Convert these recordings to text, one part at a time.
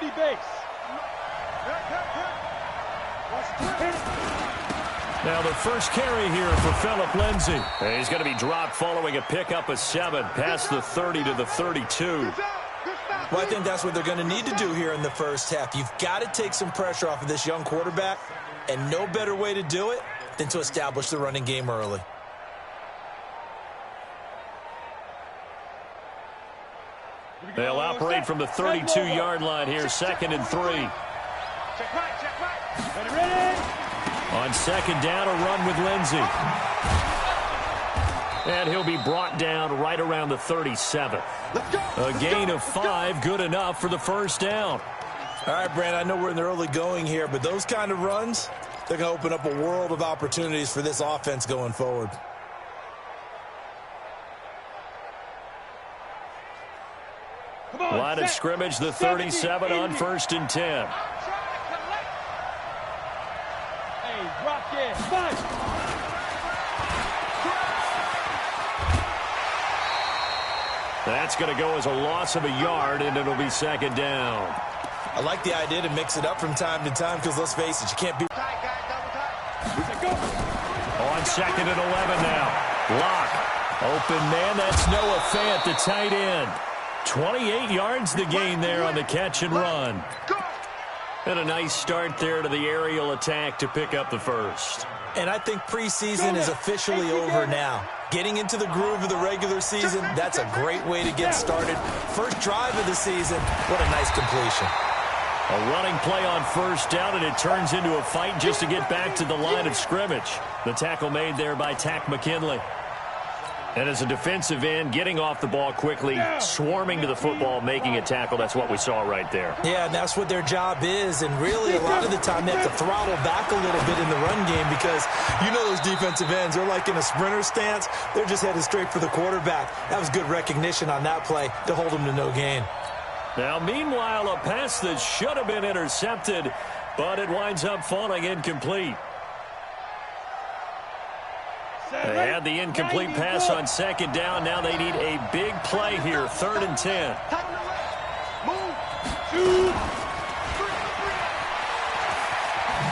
empty base. Now the first carry here for Phillip Lindsay. He's going to be dropped following a pickup of 7 past the 30 to the 32. Well, I think that's what they're going to need to do here in the first half. You've got to take some pressure off of this young quarterback, and no better way to do it than to establish the running game early. They'll operate from the 32-yard line here, 2nd and 3. Check right. Ready. On 2nd down, a run with Lindsay. And he'll be brought down right around the 37. A gain of 5, good enough for the first down. All right, Brand, I know we're in the early going here, but those kind of runs, they're going to open up a world of opportunities for this offense going forward. Line of scrimmage, the 37 on 1st and 10. Hey, drop it. Punch. That's going to go as a loss of a yard, and it'll be 2nd down. I like the idea to mix it up from time to time because, let's face it, you can't be... On 2nd and 11 now. Lock. Open man, that's Noah Fant, the tight end. 28 yards the gain there on the catch and run. And a nice start there to the aerial attack to pick up the first. And I think preseason is officially over now. Getting into the groove of the regular season, that's a great way to get started. First drive of the season, what a nice completion. A running play on 1st down, and it turns into a fight just to get back to the line of scrimmage. The tackle made there by Tack McKinley. And as a defensive end, getting off the ball quickly, swarming to the football, making a tackle, that's what we saw right there. Yeah, and that's what their job is. And really, a lot of the time, they have to throttle back a little bit in the run game because you know those defensive ends, they're like in a sprinter stance. They're just headed straight for the quarterback. That was good recognition on that play to hold them to no gain. Now, meanwhile, a pass that should have been intercepted, but it winds up falling incomplete. They had the incomplete pass on 2nd down. Now they need a big play here, 3rd and 10.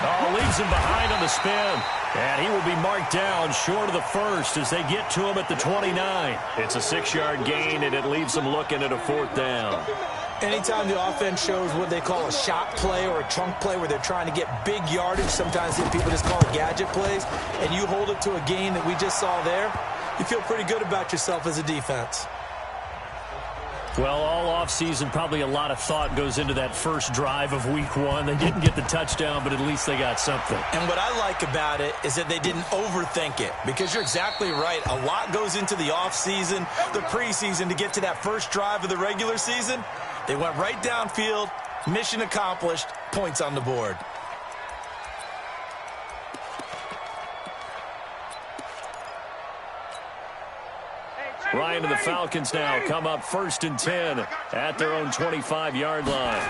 Oh, leaves him behind on the spin. And he will be marked down short of the first as they get to him at the 29. It's a 6-yard gain, and it leaves them looking at a 4th down. Anytime the offense shows what they call a shot play or a chunk play where they're trying to get big yardage, sometimes people just call it gadget plays, and you hold it to a gain that we just saw there, you feel pretty good about yourself as a defense. Well, all offseason, probably a lot of thought goes into that first drive of week 1. They didn't get the touchdown, but at least they got something. And what I like about it is that they didn't overthink it, because you're exactly right. A lot goes into the offseason, the preseason, to get to that first drive of the regular season. They went right downfield, mission accomplished, points on the board. Ryan and the Falcons now come up 1st and 10 at their own 25-yard line.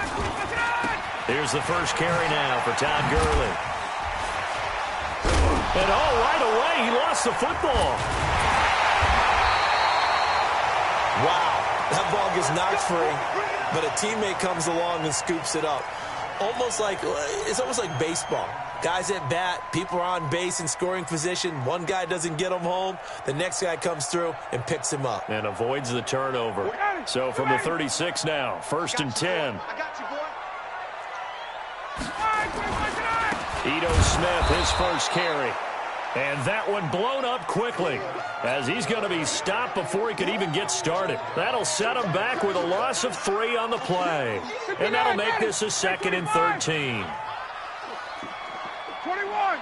Here's the first carry now for Todd Gurley. And right away, he lost the football. Wow, that ball gets knocked free, but a teammate comes along and scoops it up. It's almost like baseball. Guys at bat, people are on base in scoring position. One guy doesn't get him home. The next guy comes through and picks him up. And avoids the turnover. So from the 36 now, 1st and 10. Ito Smith, his first carry. And that one blown up quickly as he's going to be stopped before he could even get started. That'll set him back with a loss of 3 on the play. And that'll make this a 2nd and 13. 21.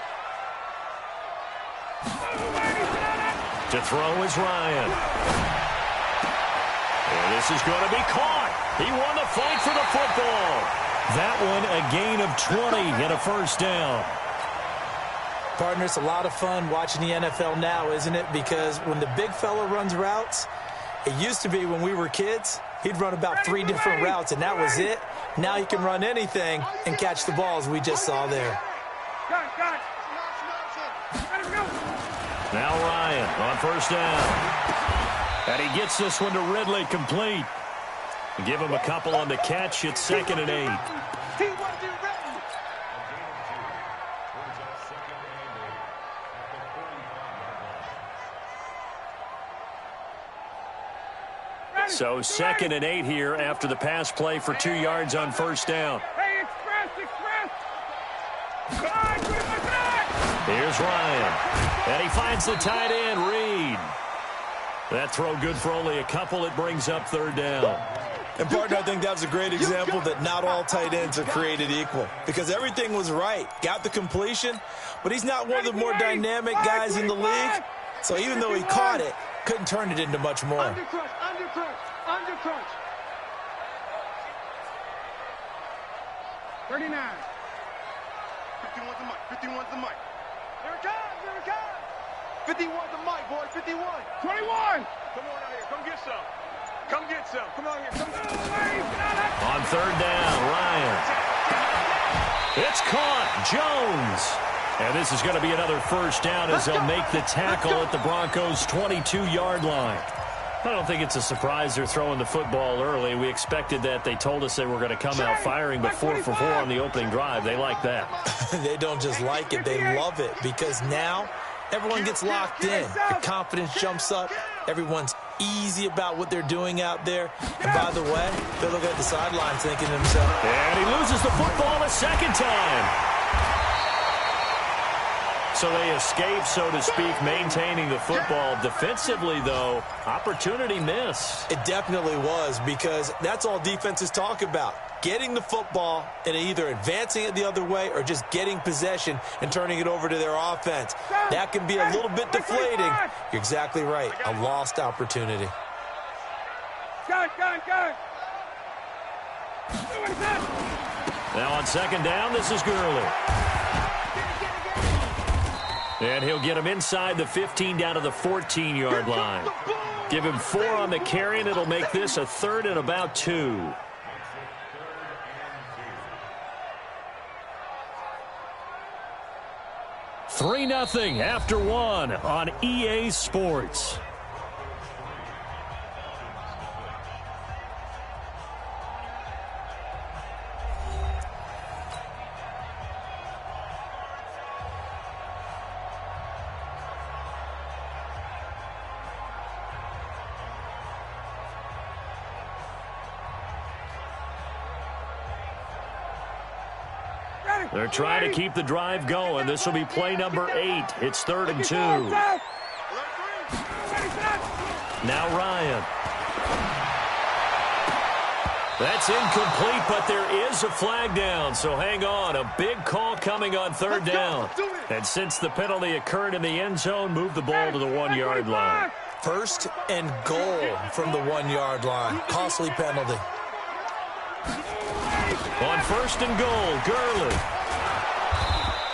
To throw is Ryan. And this is going to be caught. He won the fight for the football. That one a gain of 20 and a 1st down. Partner, it's a lot of fun watching the NFL now, isn't it? Because when the big fella runs routes, it used to be when we were kids, he'd run about 3 different routes, and that was it. Now he can run anything and catch the balls we just saw there. Now Ryan on 1st down. And he gets this one to Ridley complete. Give him a couple on the catch. It's 2nd and 8. He wasn't ready. So 2nd and 8 here after the pass play for 2 yards on 1st down. Hey, express. Here's Ryan. And he finds the tight end, Reed. That throw good for only a couple. It brings up 3rd down. And, partner, I think that was a great example that not all tight ends are created equal. Because everything was right. Got the completion, but he's not one of the more dynamic guys in the league. So even though he caught it, couldn't turn it into much more. Under crunch. 39. 51's the mic. Here it comes. 51's the mic, boy. 51. 21. Come on out here. Come get some. Come on here. On 3rd down, Ryan. It's caught. Jones. And this is going to be another 1st down as they'll make the tackle at the Broncos' 22-yard line. I don't think it's a surprise they're throwing the football early. We expected that. They told us they were going to come out firing, but 4 for 4 on the opening drive. They like that. They don't just like it. They love it because now everyone gets locked in. The confidence jumps up. Everyone's easy about what they're doing out there. And by the way, they look at the sidelines thinking to themselves. And he loses the football a 2nd time. So they escape, so to speak, maintaining the football. Defensively, though, opportunity miss. It definitely was because that's all defenses talk about. Getting the football and either advancing it the other way or just getting possession and turning it over to their offense. That can be a little bit deflating. You're exactly right. A lost opportunity. Gun. Now on 2nd down, this is Gurley. And he'll get him inside the 15 down to the 14-yard line. Give him 4 on the carry, and it'll make this a 3rd and about 2. Three 3-0 after 1 on EA Sports. They're trying to keep the drive going. This will be play number 8. It's 3rd and 2. Now Ryan. That's incomplete, but there is a flag down, so hang on. A big call coming on 3rd down. And since the penalty occurred in the end zone, move the ball to the 1-yard line. 1st and goal from the 1-yard line. Costly penalty. On 1st and goal, Gurley.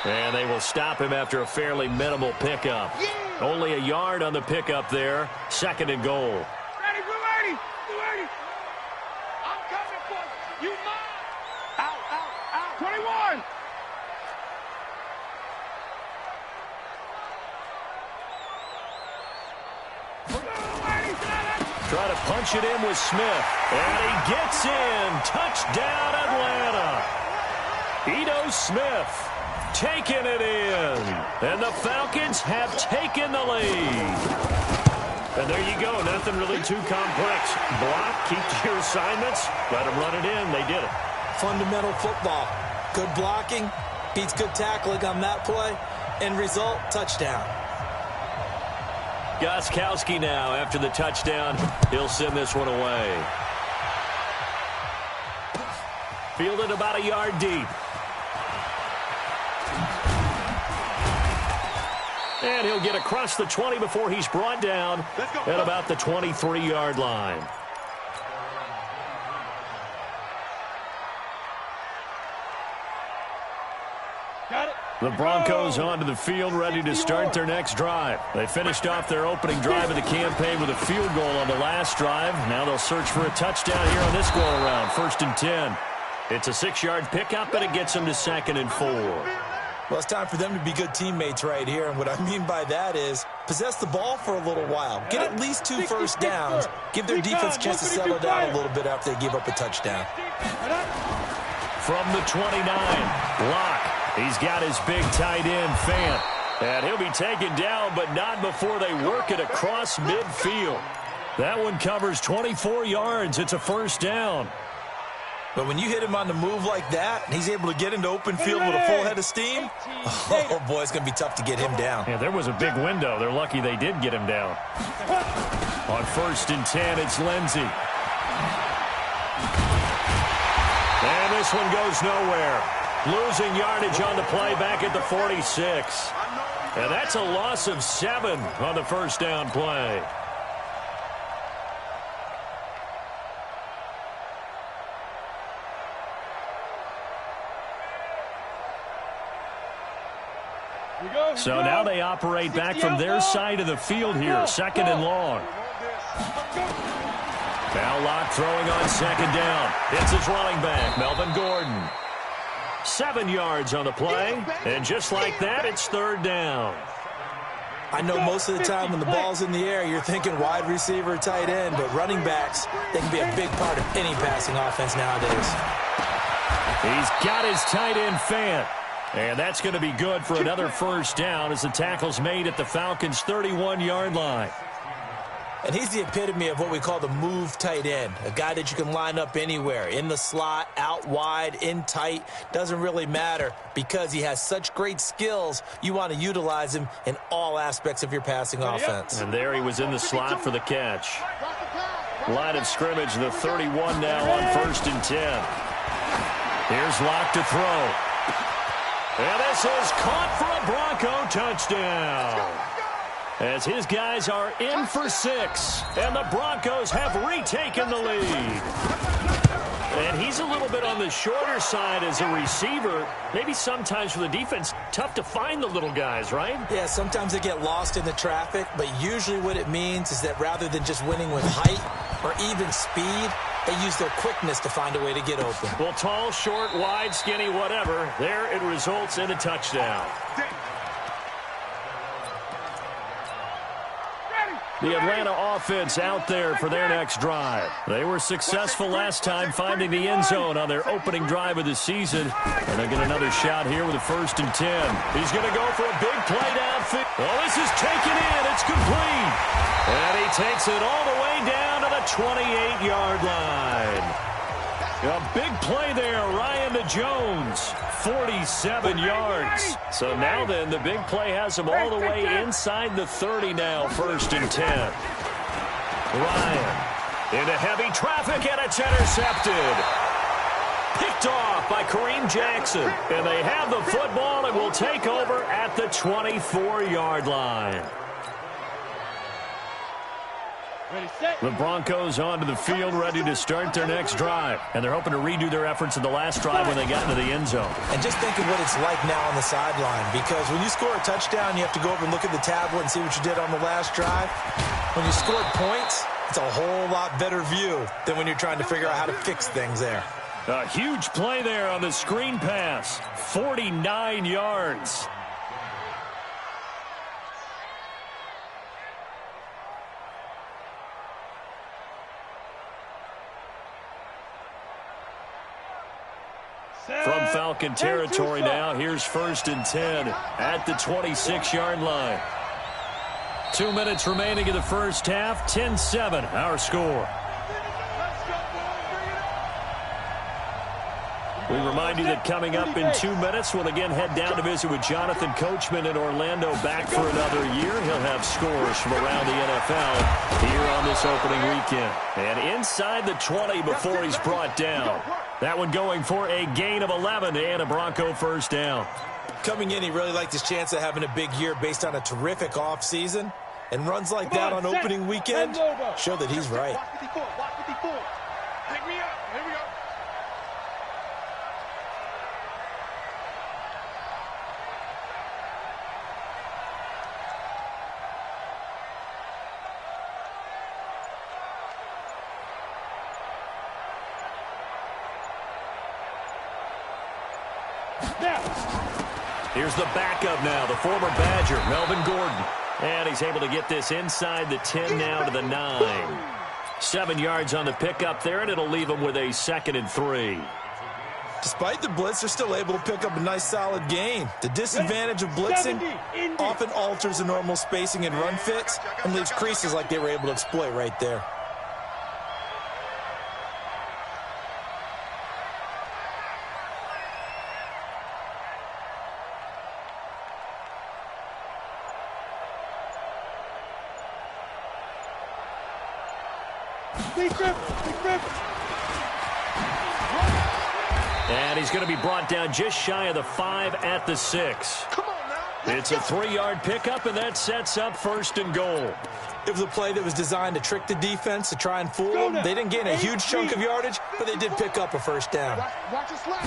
And they will stop him after a fairly minimal pickup. Only a yard on the pickup there. 2nd and goal. Ready, Blue 80. I'm coming for you. You mine. Out. 21. Try to punch it in with Smith. And he gets in. Touchdown, Atlanta. Ito Smith taking it in. And the Falcons have taken the lead. And there you go. Nothing really too complex. Block, keep to your assignments, let them run it in. They did it. Fundamental football. Good blocking beats good tackling on that play. End result, touchdown. Gostkowski now after the touchdown. He'll send this one away. Fielded about a yard deep. And he'll get across the 20 before he's brought down at about the 23-yard line. Got it. The Broncos onto the field, ready to start their next drive. They finished off their opening drive of the campaign with a field goal on the last drive. Now they'll search for a touchdown here on this go-around. 1st and 10. It's a 6-yard pickup, and it gets them to 2nd and 4. Well, it's time for them to be good teammates right here. And what I mean by that is possess the ball for a little while. Get at least 2 first downs. Give their defense a chance to settle down a little bit after they give up a touchdown. From the 29, Locke. He's got his big tight end, Fant. And he'll be taken down, but not before they work it across midfield. That one covers 24 yards. It's a first down. But when you hit him on the move like that, and he's able to get into open field with a full head of steam, oh, boy, it's going to be tough to get him down. Yeah, there was a big window. They're lucky they did get him down. On 1st and 10, it's Lindsey. And this one goes nowhere. Losing yardage on the play back at the 46. And that's a loss of 7 on the first down play. So now they operate back from their side of the field here, 2nd and long. Now Locke throwing on 2nd down. It's his running back, Melvin Gordon. 7 yards on the play, and just like that, it's 3rd down. I know most of the time when the ball's in the air, you're thinking wide receiver, tight end, but running backs, they can be a big part of any passing offense nowadays. He's got his tight end, Fant. And that's going to be good for another first down as the tackle's made at the Falcons' 31-yard line. And he's the epitome of what we call the move tight end, a guy that you can line up anywhere, in the slot, out wide, in tight, doesn't really matter because he has such great skills. You want to utilize him in all aspects of your passing offense. And there he was in the slot for the catch. Line of scrimmage, the 31 now on 1st and 10. Here's Locke to throw. And this is caught for a Bronco touchdown. As his guys are in for 6. And the Broncos have retaken the lead. And he's a little bit on the shorter side as a receiver. Maybe sometimes for the defense, tough to find the little guys, right? Yeah, sometimes they get lost in the traffic. But usually what it means is that rather than just winning with height or even speed, they use their quickness to find a way to get open. Well, tall, short, wide, skinny, whatever. There it results in a touchdown. The Atlanta offense out there for their next drive. They were successful last time finding the end zone on their opening drive of the season. And they get another shot here with a 1st and 10. He's going to go for a big play downfield. Oh, this is taken in. It's complete. And he takes it all the way down to the 28-yard line. A big play there, Ryan to Jones, 47 yards. So now then, the big play has him all the way inside the 30 now, 1st and 10. Ryan into heavy traffic, and it's intercepted. Picked off by Kareem Jackson. And they have the football and will take over at the 24-yard line. The Broncos onto the field, ready to start their next drive. And they're hoping to redo their efforts in the last drive when they got into the end zone. And just think of what it's like now on the sideline. Because when you score a touchdown, you have to go over and look at the tablet and see what you did on the last drive. When you scored points, it's a whole lot better view than when you're trying to figure out how to fix things there. A huge play there on the screen pass. 49 yards. From Falcon territory now, here's 1st and 10 at the 26-yard line. 2 minutes remaining in the first half, 10-7, our score. We remind you that coming up in 2 minutes, we'll again head down to visit with Jonathan Coachman in Orlando, back for another year. He'll have scores from around the NFL here on this opening weekend. And inside the 20 before he's brought down. That one going for a gain of 11 and a Bronco first down. Coming in, he really liked his chance of having a big year based on a terrific offseason. And runs like that on opening weekend show that he's right. Pick me up. Here we go. Here's the backup now, the former Badger, Melvin Gordon. And he's able to get this inside the 10 now to the 9. 7 yards on the pickup there, and it'll leave him with a 2nd and 3. Despite the blitz, they're still able to pick up a nice, solid gain. The disadvantage of blitzing often alters the normal spacing and run fits and leaves creases like they were able to exploit right there. And he's going to be brought down just shy of the 5 at the 6. Come on now. It's a 3-yard pickup, and that sets up 1st and goal. It was a play that was designed to trick the defense, to try and fool them. They didn't gain a huge chunk of yardage, but they did pick up a 1st down. Watch it slide.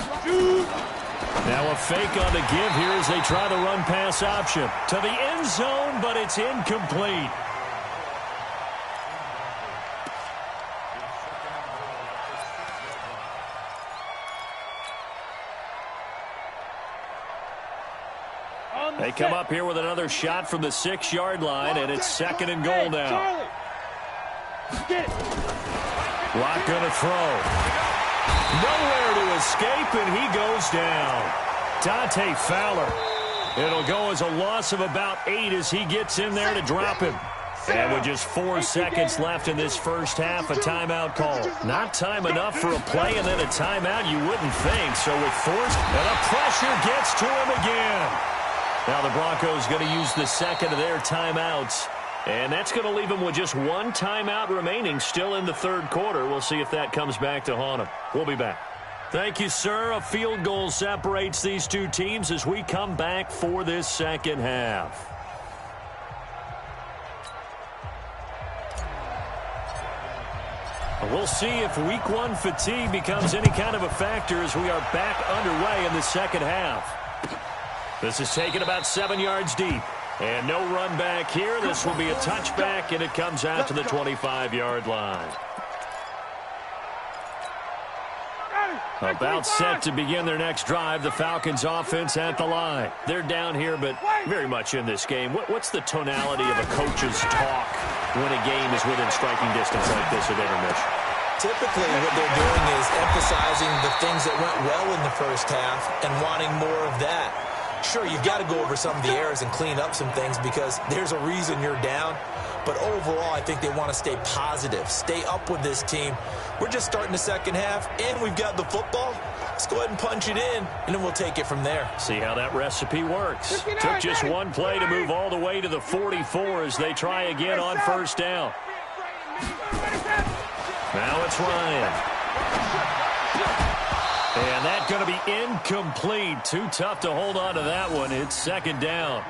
Now a fake on the give here as they try the run-pass option. To the end zone, but it's incomplete. They come up here with another shot from the 6-yard line, and it's 2nd and goal now. Lock going to throw. Nowhere to escape, and he goes down. Dante Fowler. It'll go as a loss of about 8 as he gets in there to drop him. And with just 4 seconds left in this first half, a timeout call. Not time enough for a play and then a timeout, you wouldn't think. So with force, and the pressure gets to him again. Now the Broncos going to use the 2nd of their timeouts. And that's going to leave them with just 1 timeout remaining still in the 3rd quarter. We'll see if that comes back to haunt them. We'll be back. Thank you, sir. A field goal separates these two teams as we come back for this 2nd half. We'll see if week 1 fatigue becomes any kind of a factor as we are back underway in the 2nd half. This is taken about 7 yards deep. And no run back here. This will be a touchback, and it comes out to the 25-yard line. About set to begin their next drive. The Falcons offense at the line. They're down here, but very much in this game. What's the tonality of a coach's talk when a game is within striking distance like this at intermission? Typically, what they're doing is emphasizing the things that went well in the first half and wanting more of that. Sure, you've got to go over some of the errors and clean up some things because there's a reason you're down. But overall, I think they want to stay positive, stay up with this team. We're just starting the 2nd half, and we've got the football. Let's go ahead and punch it in, and then we'll take it from there. See how that recipe works. Took just 1 play to move all the way to the 44 as they try again on 1st down. Now it's Ryan. And that's going to be incomplete. Too tough to hold on to that one. It's 2nd down.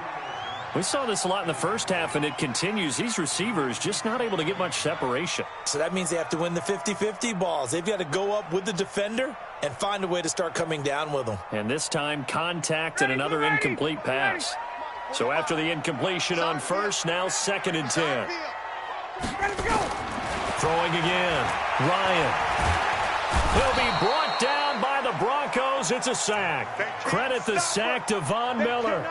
We saw this a lot in the first half, and it continues. These receivers just not able to get much separation. So that means they have to win the 50-50 balls. They've got to go up with the defender and find a way to start coming down with them. And this time, contact and another incomplete pass. So after the incompletion on 1st, now 2nd and 10. Throwing again. Ryan. He'll be brought down by the Broncos. It's a sack. Credit the sack to Von Miller.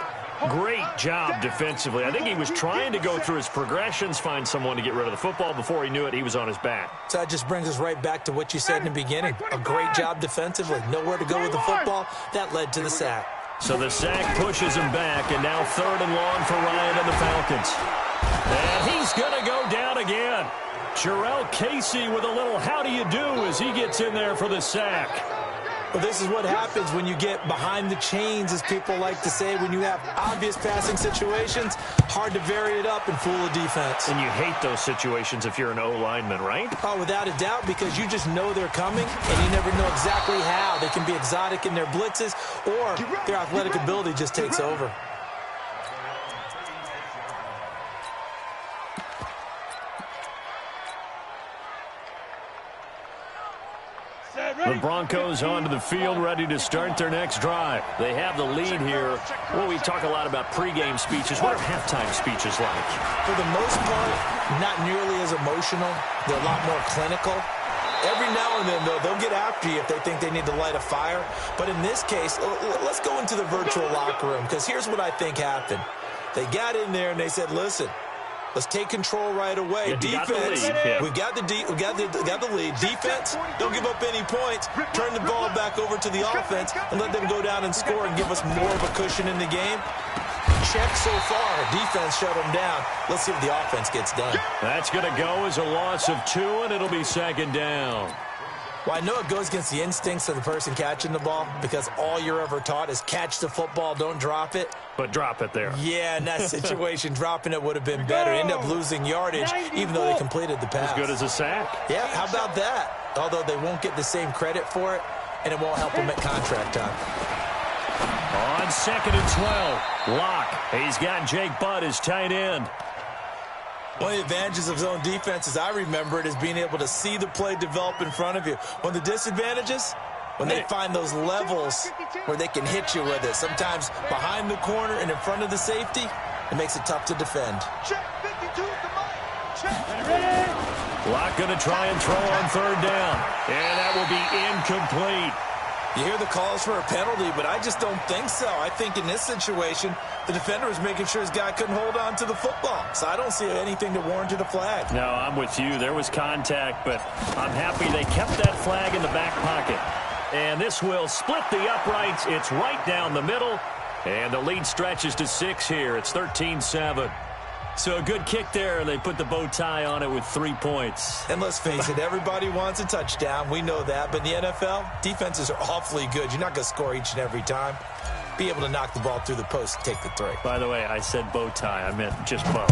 Great job defensively. I think he was trying to go through his progressions, find someone to get rid of the football. Before he knew it, he was on his back. So that just brings us right back to what you said in the beginning. A great job defensively. Nowhere to go with the football. That led to the sack. So the sack pushes him back, and now 3rd and long for Ryan and the Falcons. And he's going to go down again. Jarrell Casey with a little how do you do as he gets in there for the sack. Well, this is what happens when you get behind the chains, as people like to say. When you have obvious passing situations, hard to vary it up and fool a defense. And you hate those situations if you're an O-lineman, right? Oh, without a doubt, because you just know they're coming, and you never know exactly how. They can be exotic in their blitzes, or their athletic ability just takes over. The Broncos onto the field, ready to start their next drive. They have the lead here. Well, we talk a lot about pregame speeches. What are halftime speeches like? For the most part, not nearly as emotional. They're a lot more clinical. Every now and then, though, they'll get after you if they think they need to light a fire. But in this case, let's go into the virtual locker room, because here's what I think happened. They got in there and they said, listen, let's take control right away. Defense, we got the lead. Defense, don't give up any points. Turn the ball back over to the offense and let them go down and score and give us more of a cushion in the game. Check so far. Defense shut them down. Let's see what the offense gets done. That's going to go as a loss of 2, and it'll be second down. Well, I know it goes against the instincts of the person catching the ball, because all you're ever taught is catch the football, don't drop it. But drop it there. Yeah, in that situation, dropping it would have been better. End up losing yardage, even though they completed the pass. As good as a sack. Yeah, how about that? Although they won't get the same credit for it, and it won't help them at contract time. On 2nd and 12, Locke. He's got Jake Butt as tight end. One of the advantages of zone defense, as I remember it, is being able to see the play develop in front of you. One of the disadvantages, when they find those levels where they can hit you with it, sometimes behind the corner and in front of the safety, it makes it tough to defend. Locke going to try and throw on 3rd down, and that will be incomplete. You hear the calls for a penalty, but I just don't think so. I think in this situation, the defender was making sure his guy couldn't hold on to the football. So I don't see anything that warranted a flag. No, I'm with you. There was contact, but I'm happy they kept that flag in the back pocket. And this will split the uprights. It's right down the middle, and the lead stretches to 6 here. It's 13-7. So a good kick there, and they put the bow tie on it with 3 points. And let's face it, everybody wants a touchdown. We know that. But in the NFL, defenses are awfully good. You're not going to score each and every time. Be able to knock the ball through the post and take the 3. By the way, I said bow tie. I meant just bow.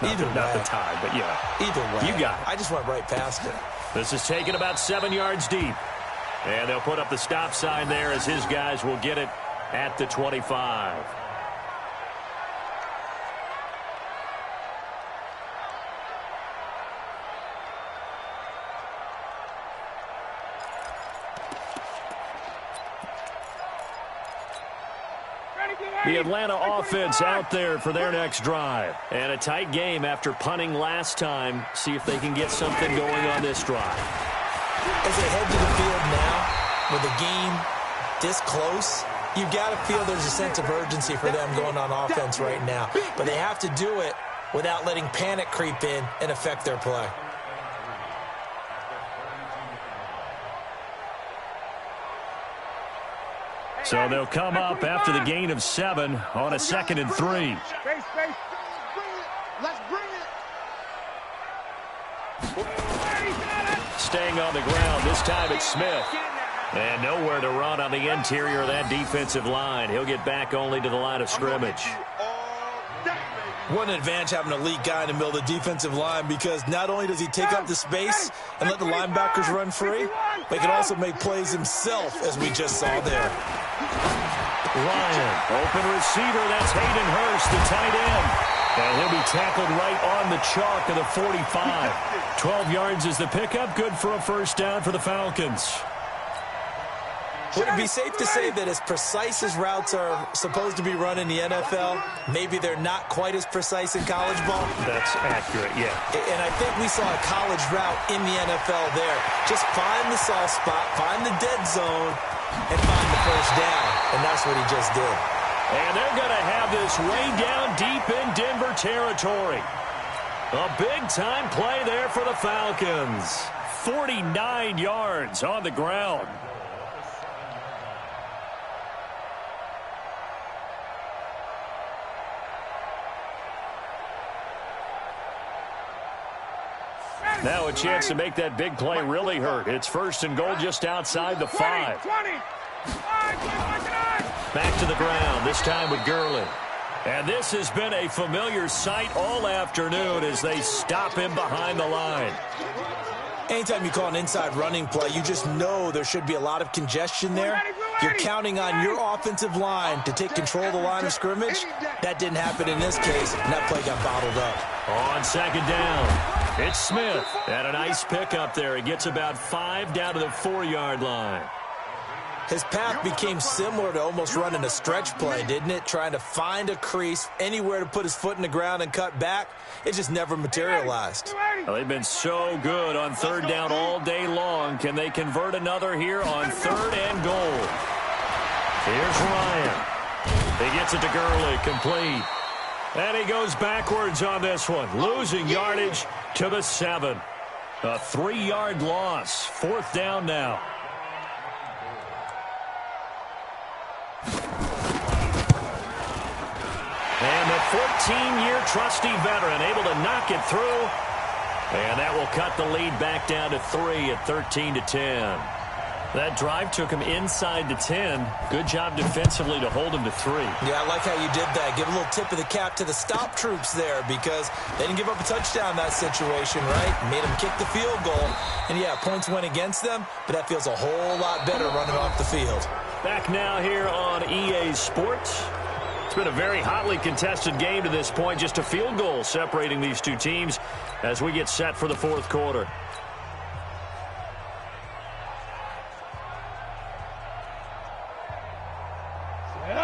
Not the tie, but yeah. Either way. You got it. I just went right past it. This is taken about 7 yards deep. And they'll put up the stop sign there as his guys will get it at the 25. The Atlanta offense out there for their next drive. And a tight game after punting last time. See if they can get something going on this drive. As they head to the field now, with the game this close, you've got to feel there's a sense of urgency for them going on offense right now. But they have to do it without letting panic creep in and affect their play. So they'll come up after the gain of 7 on a 2nd and 3. Let's bring it. Staying on the ground. This time it's Smith. And nowhere to run on the interior of that defensive line. He'll get back only to the line of scrimmage. One advantage having an elite guy in the middle of the defensive line, because not only does he take up the space and let the linebackers run free, but he can also make plays himself, as we just saw there. Ryan, open receiver. That's Hayden Hurst, the tight end. And he'll be tackled right on the chalk of the 45. 12 yards is the pickup. Good for a first down for the Falcons. Would it be safe to say that as precise as routes are supposed to be run in the NFL, maybe they're not quite as precise in college ball? That's accurate, yeah. And I think we saw a college route in the NFL there. Just find the soft spot, find the dead zone, and find the first down. And that's what he just did. And they're going to have this way down deep in Denver territory. A big-time play there for the Falcons. 49 yards on the ground. Now a chance to make that big play really hurt. It's 1st and goal just outside the 5. Back to the ground, this time with Gurley. And this has been a familiar sight all afternoon as they stop him behind the line. Anytime you call an inside running play, you just know there should be a lot of congestion there. You're counting on your offensive line to take control of the line of scrimmage. That didn't happen in this case, and that play got bottled up. On 2nd down, it's Smith. And a nice pickup there. He gets about 5 down to the 4-yard line. His path became similar to almost running a stretch play, didn't it? Trying to find a crease, anywhere to put his foot in the ground and cut back. It just never materialized. Well, they've been so good on third down all day long. Can they convert another here on third and goal? Here's Ryan. He gets it to Gurley, complete. And he goes backwards on this one, losing yardage to the 7. A 3-yard loss. Fourth down now. And the 14-year trusty veteran able to knock it through. And that will cut the lead back down to 3 at 13-10. That drive took him inside the 10. Good job defensively to hold him to 3. Yeah, I like how you did that. Give a little tip of the cap to the stop troops there because they didn't give up a touchdown in that situation, right? Made them kick the field goal. And, yeah, points went against them, but that feels a whole lot better running off the field. Back now here on EA Sports. It's been a very hotly contested game to this point. Just a field goal separating these two teams as we get set for the fourth quarter.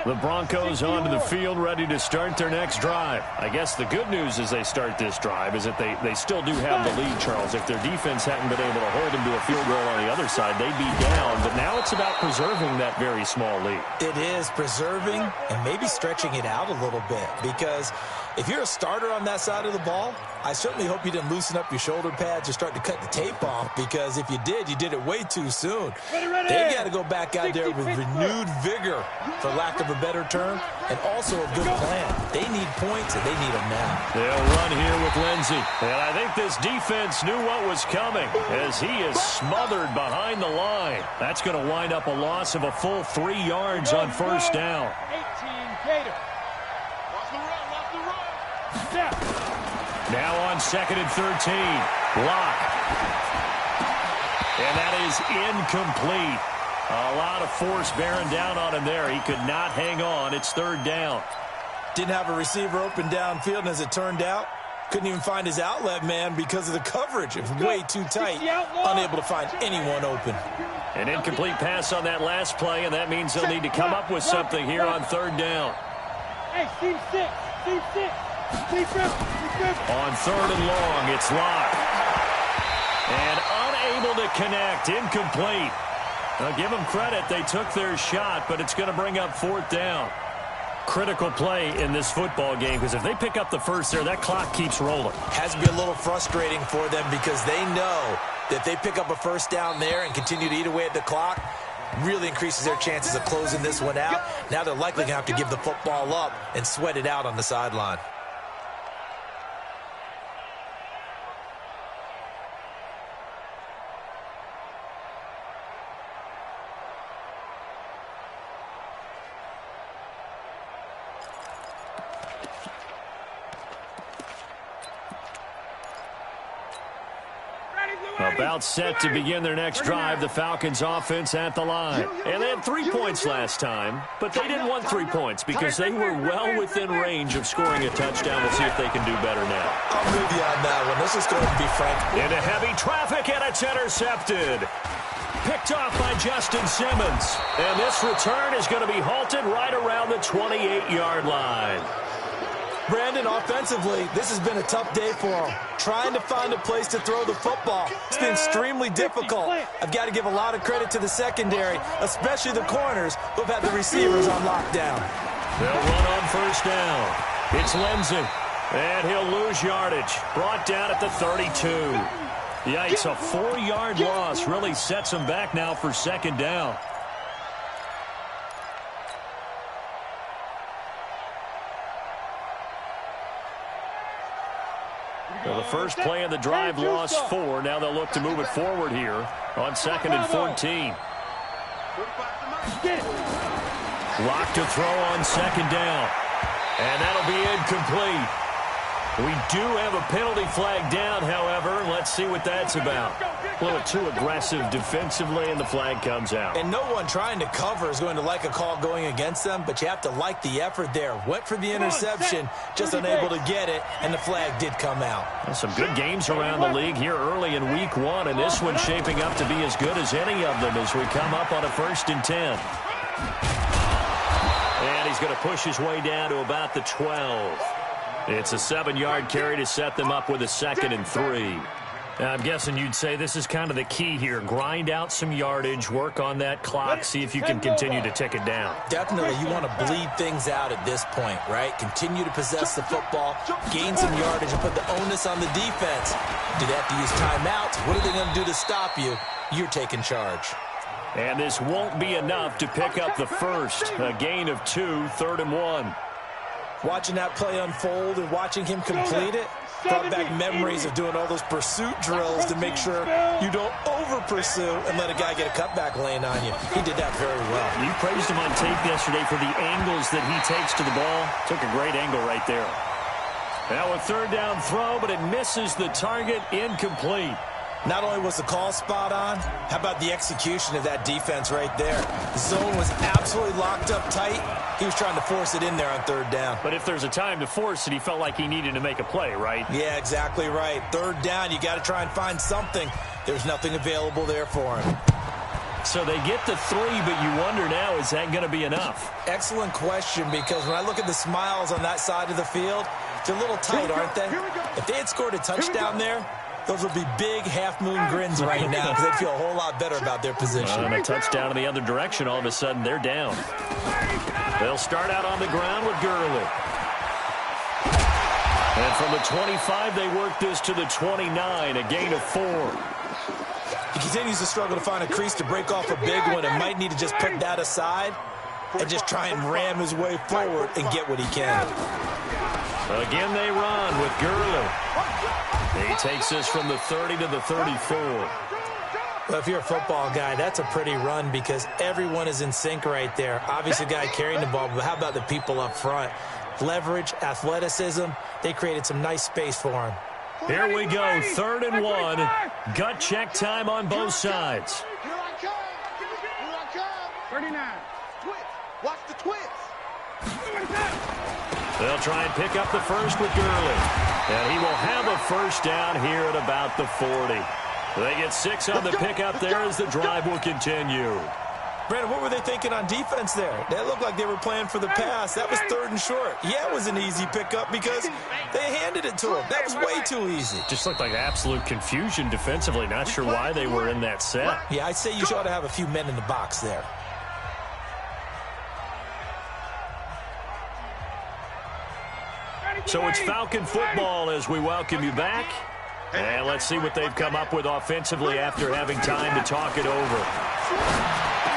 The Broncos onto the field, ready to start their next drive. I guess the good news as they start this drive is that they still do have the lead, Charles. If their defense hadn't been able to hold them to a field goal on the other side, they'd be down. But now it's about preserving that very small lead. It is preserving and maybe stretching it out a little bit because if you're a starter on that side of the ball, I certainly hope you didn't loosen up your shoulder pads or start to cut the tape off because if you did it way too soon. They got to go back out there with renewed vigor, for lack of a better term, and also a good plan. They need points, and they need them now. They'll run here with Lindsey. And I think this defense knew what was coming as he is smothered behind the line. That's going to wind up a loss of a full 3 yards on first down. 18 Gator. Watch the run. Step. Now on second and 13. Block. And that is incomplete. A lot of force bearing down on him there. He could not hang on. It's third down. Didn't have a receiver open downfield, and as it turned out, couldn't even find his outlet man because of the coverage. It was way too tight, unable to find anyone open. An incomplete pass on that last play, and that means they'll need to come up with something here on third down. Hey, Team 6. On third and long, it's locked. And unable to connect, incomplete. Now, give them credit. They took their shot, but it's going to bring up fourth down. Critical play in this football game because if they pick up the first there, that clock keeps rolling. Has to be a little frustrating for them because they know that if they pick up a first down there and continue to eat away at the clock, really increases their chances of closing this one out. Now they're likely going to have to give the football up and sweat it out on the sideline. About set to begin their next drive, the Falcons offense at the line. And they had 3 points last time, but they didn't want 3 points because they were well within range of scoring a touchdown. We'll see if they can do better now. I'm with you on that one. Let's just go ahead and be frank. Into heavy traffic, and it's intercepted. Picked off by Justin Simmons. And this return is going to be halted right around the 28-yard line. Brandon, offensively, this has been a tough day for him. Trying to find a place to throw the football. It's been extremely difficult. I've got to give a lot of credit to the secondary, especially the corners who have had the receivers on lockdown. They'll run on first down. It's Lindsey, and he'll lose yardage. Brought down at the 32. Yikes, a 4-yard loss really sets him back now for second down. Well, the first play of the drive lost 4. Now they'll look to move it forward here on second and 14. Lock to throw on second down. And that'll be incomplete. We do have a penalty flag down, however. Let's see what that's about. A little too aggressive defensively, and the flag comes out. And no one trying to cover is going to like a call going against them, but you have to like the effort there. Went for the interception, just unable to get it, and the flag did come out. Well, some good games around the league here early in week 1, and this one's shaping up to be as good as any of them as we come up on a 1st and 10. And he's going to push his way down to about the 12. It's a 7-yard carry to set them up with a 2nd and 3. Now, I'm guessing you'd say this is kind of the key here. Grind out some yardage, work on that clock, see if you can continue to tick it down. Definitely, you want to bleed things out at this point, right? Continue to possess the football, gain some yardage, and put the onus on the defense. Do they have to use timeouts? What are they going to do to stop you? You're taking charge. And this won't be enough to pick up the first. A gain of 2, 3rd and 1. Watching that play unfold and watching him complete it brought back memories of doing all those pursuit drills to make sure you don't over-pursue and let a guy get a cutback lane on you. He did that very well. You praised him on tape yesterday for the angles that he takes to the ball. Took a great angle right there. Now a 3rd down throw, but it misses the target. Incomplete. Not only was the call spot on, how about the execution of that defense right there? The zone was absolutely locked up tight. He was trying to force it in there on 3rd down. But if there's a time to force it, he felt like he needed to make a play, right? Yeah, exactly right. 3rd down, you got to try and find something. There's nothing available there for him. So they get the 3, but you wonder now, is that going to be enough? Excellent question, because when I look at the smiles on that side of the field, they're a little tight, aren't they? If they had scored a touchdown there, those would be big half-moon grins right now because they'd feel a whole lot better about their position. And a touchdown in the other direction, all of a sudden they're down. They'll start out on the ground with Gurley. And from the 25, they work this to the 29, a gain of 4. He continues to struggle to find a crease to break off a big one and might need to just put that aside and just try and ram his way forward and get what he can. Again, they run with Gurley. He takes this from the 30 to the 34. Well, if you're a football guy, that's a pretty run because everyone is in sync right there. Obviously, the guy carrying the ball, but how about the people up front? Leverage, athleticism, they created some nice space for him. Here we go, 3rd and 1. Gut check time on both sides. Here I come. Here I come. 39. Twist. Watch the twist. They'll try and pick up the first with Gurley. And he will have a 1st down here at about the 40. They get 6 on the pickup there as the drive will continue. Brandon, what were they thinking on defense there? That looked like they were playing for the pass. That was 3rd and short. Yeah, it was an easy pickup because they handed it to him. That was way too easy. Just looked like absolute confusion defensively. Not sure why they were in that set. Yeah, I'd say you ought to have a few men in the box there. So it's Falcon football as we welcome you back. And let's see what they've come up with offensively after having time to talk it over.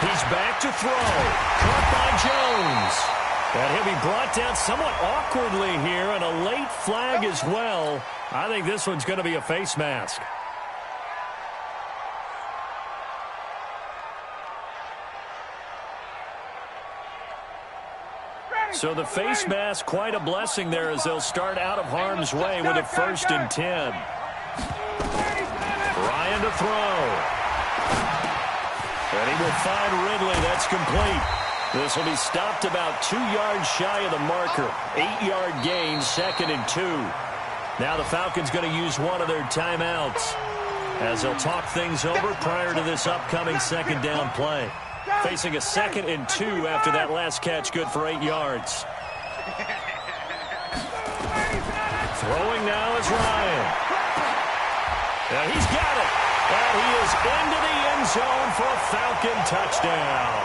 He's back to throw. Caught by Jones. And he'll be brought down somewhat awkwardly here, and a late flag as well. I think this one's going to be a face mask. So the face mask, quite a blessing there as they'll start out of harm's way with a 1st and 10. Ryan to throw. And he will find Ridley. That's complete. This will be stopped about 2 yards shy of the marker. 8-yard gain, 2nd and 2. Now the Falcons going to use one of their timeouts as they'll talk things over prior to this upcoming 2nd down play. Facing a 2nd and 2 after that last catch, good for 8 yards. Throwing now is Ryan. Now he's got it. And he is into the end zone for a Falcon touchdown.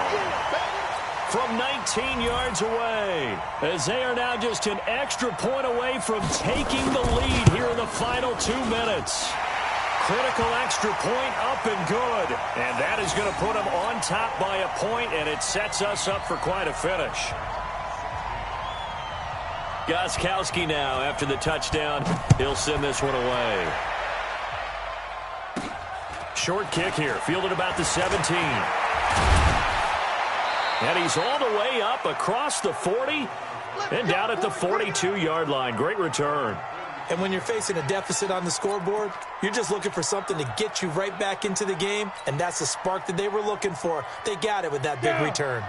From 19 yards away, as they are now just an extra point away from taking the lead here in the final 2 minutes. Critical extra point up and good. And that is going to put them on top by a point, and it sets us up for quite a finish. Gostkowski now, after the touchdown, he'll send this one away. Short kick here, fielded about the 17. And he's all the way up across the 40 and down at the 42-yard line. Great return. And when you're facing a deficit on the scoreboard, you're just looking for something to get you right back into the game, and that's the spark that they were looking for. They got it with that big return.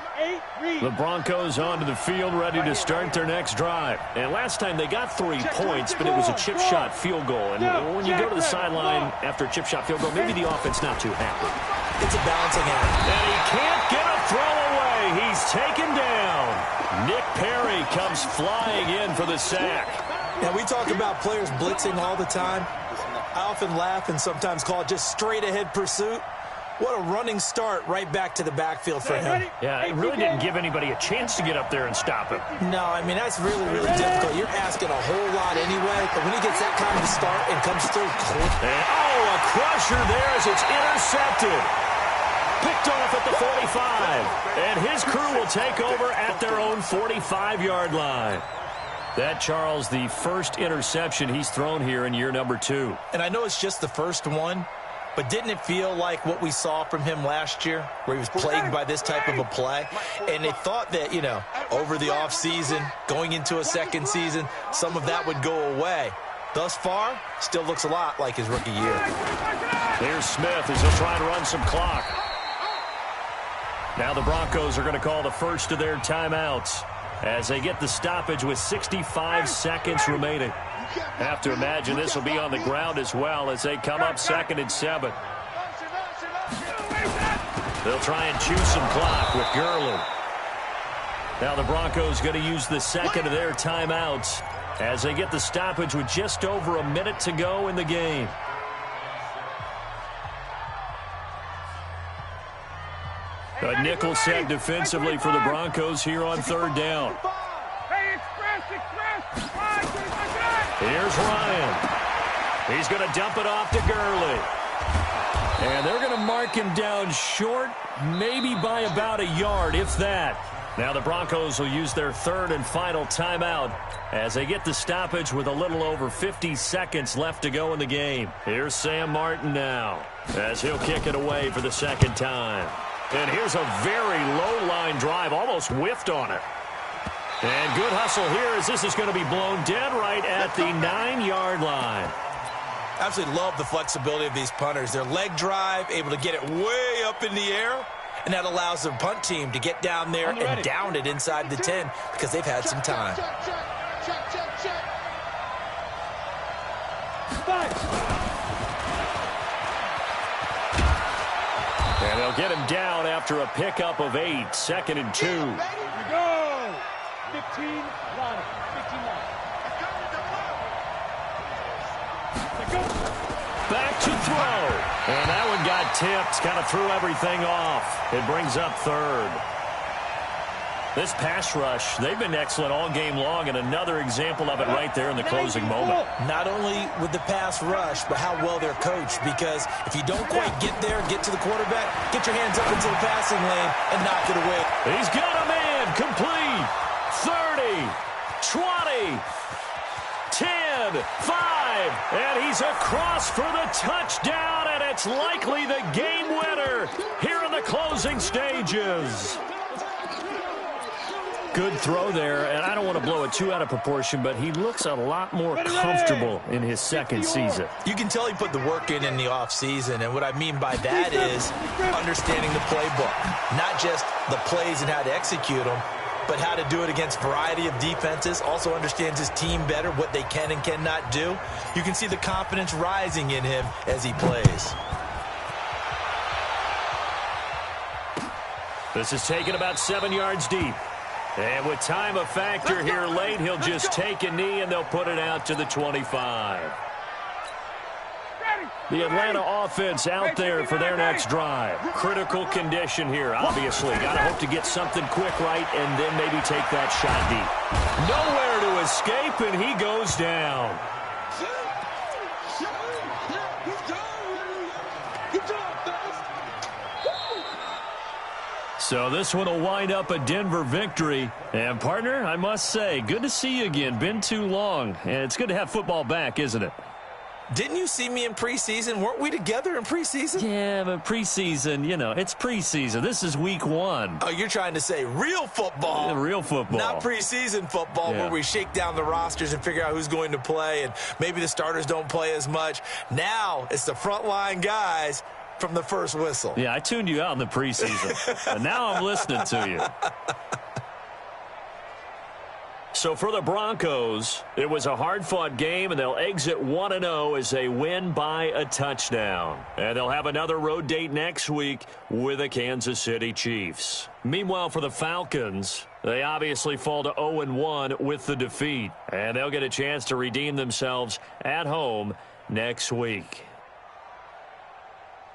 The Broncos onto the field, ready to start their next drive. And last time they got 3 points, but it was a chip shot field goal. And when you go to the sideline after a chip shot field goal, maybe the offense not too happy. It's a balancing act. And he can't get a throw away. He's taken down. Nick Perry comes flying in for the sack. Now, we talk about players blitzing all the time. I often laugh and sometimes call it just straight-ahead pursuit. What a running start right back to the backfield for him. Yeah, it really didn't give anybody a chance to get up there and stop him. No, I mean, that's really, really difficult. You're asking a whole lot anyway, but when he gets that kind of a start and comes through quick. And, a crusher there as it's intercepted. Picked off at the 45. And his crew will take over at their own 45-yard line. That, Charles, the first interception he's thrown here in year number 2. And I know it's just the first one, but didn't it feel like what we saw from him last year, where he was plagued by this type of a play? And they thought that, over the offseason, going into a second season, some of that would go away. Thus far, still looks a lot like his rookie year. Here's Smith as he'll try to run some clock. Now the Broncos are going to call the first of their timeouts as they get the stoppage with 65 seconds remaining. Have to imagine this will be on the ground as well as they come up 2nd and 7. They'll try and chew some clock with Gurley. Now the Broncos going to use the second of their timeouts as they get the stoppage with just over a minute to go in the game. A nickel set defensively for the Broncos here on 3rd down. Here's Ryan. He's going to dump it off to Gurley. And they're going to mark him down short, maybe by about a yard, if that. Now the Broncos will use their 3rd and final timeout as they get the stoppage with a little over 50 seconds left to go in the game. Here's Sam Martin now as he'll kick it away for the 2nd time. And here's a very low-line drive, almost whiffed on it. And good hustle here as this is going to be blown dead right at the 9-yard line. Absolutely love the flexibility of these punters. Their leg drive, able to get it way up in the air, and that allows the punt team to get down there and down it inside the 10 because they've had some time. And they'll get him down after a pickup of 8, 2nd and 2. Here we go. 15 line. 15 line. Back to throw. And that one got tipped, kind of threw everything off. It brings up 3rd. This pass rush, they've been excellent all game long, and another example of it right there in the closing moment. Not only with the pass rush, but how well they're coached, because if you don't quite get there, get to the quarterback, get your hands up into the passing lane and knock it away. He's got a man complete. 30, 20, 10, 5, and he's across for the touchdown, and it's likely the game winner here in the closing stages. Good throw there, and I don't want to blow it too out of proportion, but he looks a lot more comfortable in his 2nd season. You can tell he put the work in the offseason, and what I mean by that is understanding the playbook. Not just the plays and how to execute them, but how to do it against a variety of defenses. Also understands his team better, what they can and cannot do. You can see the confidence rising in him as he plays. This is taken about 7 yards deep. And with time a factor here late, he'll just take a knee and they'll put it out to the 25. The Atlanta offense out there for their next drive. Critical condition here, obviously. Got to hope to get something quick right and then maybe take that shot deep. Nowhere to escape, and he goes down. So this one will wind up a Denver victory. And, partner, I must say, good to see you again. Been too long. And it's good to have football back, isn't it? Didn't you see me in preseason? Weren't we together in preseason? Yeah, but preseason, you know, it's preseason. This is week 1. Oh, you're trying to say real football. Yeah, real football. Not preseason football where we shake down the rosters and figure out who's going to play, and maybe the starters don't play as much. Now it's the frontline guys from the first whistle. Yeah, I tuned you out in the preseason, and now I'm listening to you. So for the Broncos, it was a hard-fought game, and they'll exit 1-0 as they win by a touchdown. And they'll have another road date next week with the Kansas City Chiefs. Meanwhile, for the Falcons, they obviously fall to 0-1 with the defeat, and they'll get a chance to redeem themselves at home next week.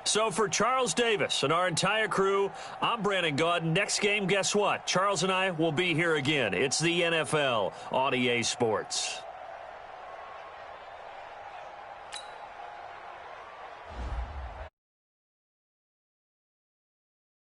So for Charles Davis and our entire crew, I'm Brandon Gaudin. Next game, guess what? Charles and I will be here again. It's the NFL on EA Sports.